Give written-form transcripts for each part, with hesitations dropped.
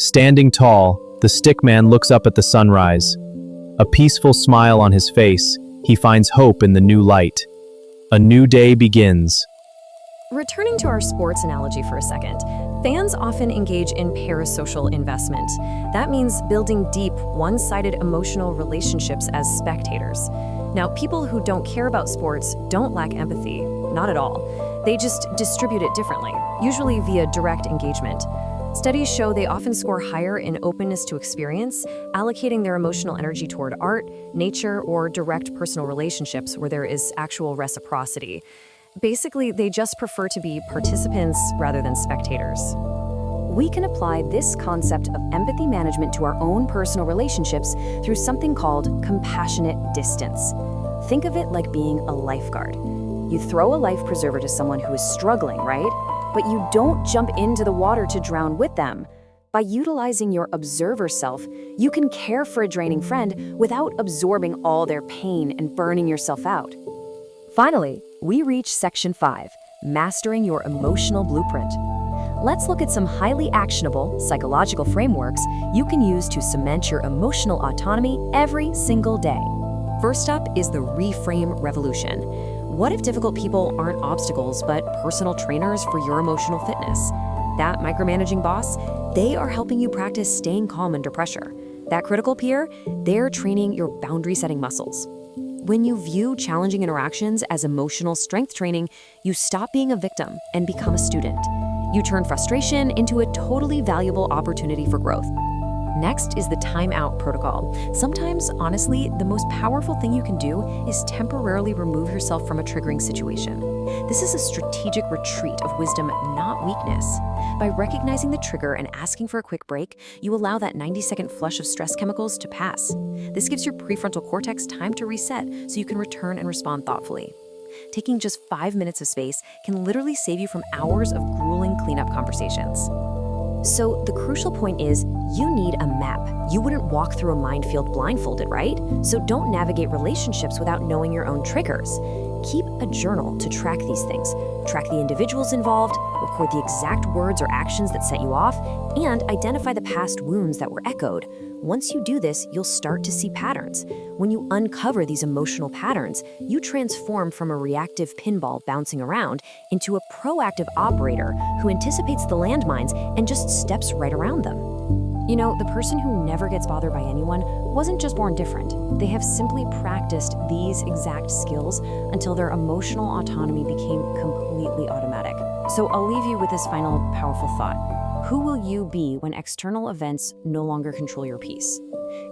Standing tall, the stickman looks up at the sunrise. A peaceful smile on his face, he finds hope in the new light. A new day begins. Returning to our sports analogy for a second, fans often engage in parasocial investment. That means building deep, one-sided emotional relationships as spectators. Now, people who don't care about sports don't lack empathy, not at all. They just distribute it differently, usually via direct engagement. Studies show they often score higher in openness to experience, allocating their emotional energy toward art, nature, or direct personal relationships where there is actual reciprocity. Basically, they just prefer to be participants rather than spectators. We can apply this concept of empathy management to our own personal relationships through something called compassionate distance. Think of it like being a lifeguard. You throw a life preserver to someone who is struggling, right? But you don't jump into the water to drown with them. By utilizing your observer self, you can care for a draining friend without absorbing all their pain and burning yourself out. Finally, we reach Section 5, Mastering Your Emotional Blueprint. Let's look at some highly actionable psychological frameworks you can use to cement your emotional autonomy every single day. First up is the reframe revolution. What if difficult people aren't obstacles but personal trainers for your emotional fitness? That micromanaging boss, they are helping you practice staying calm under pressure. That critical peer, they're training your boundary-setting muscles. When you view challenging interactions as emotional strength training, you stop being a victim and become a student. You turn frustration into a totally valuable opportunity for growth. Next is the timeout protocol. Sometimes, honestly, the most powerful thing you can do is temporarily remove yourself from a triggering situation. This is a strategic retreat of wisdom, not weakness. By recognizing the trigger and asking for a quick break, you allow that 90-second flush of stress chemicals to pass. This gives your prefrontal cortex time to reset so you can return and respond thoughtfully. Taking just 5 minutes of space can literally save you from hours of grueling cleanup conversations. So the crucial point is, you need a map. You wouldn't walk through a minefield blindfolded, right? So don't navigate relationships without knowing your own triggers. Keep a journal to track these things. Track the individuals involved, record the exact words or actions that set you off, and identify the past wounds that were echoed. Once you do this, you'll start to see patterns. When you uncover these emotional patterns, you transform from a reactive pinball bouncing around into a proactive operator who anticipates the landmines and just steps right around them. You know, the person who never gets bothered by anyone wasn't just born different. They have simply practiced these exact skills until their emotional autonomy became completely automatic. So I'll leave you with this final powerful thought. Who will you be when external events no longer control your peace?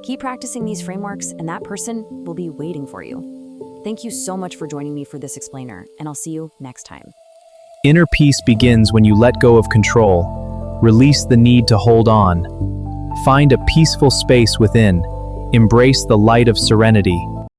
Keep practicing these frameworks, and that person will be waiting for you. Thank you so much for joining me for this explainer, and I'll see you next time. Inner peace begins when you let go of control. Release the need to hold on. Find a peaceful space within. Embrace the light of serenity.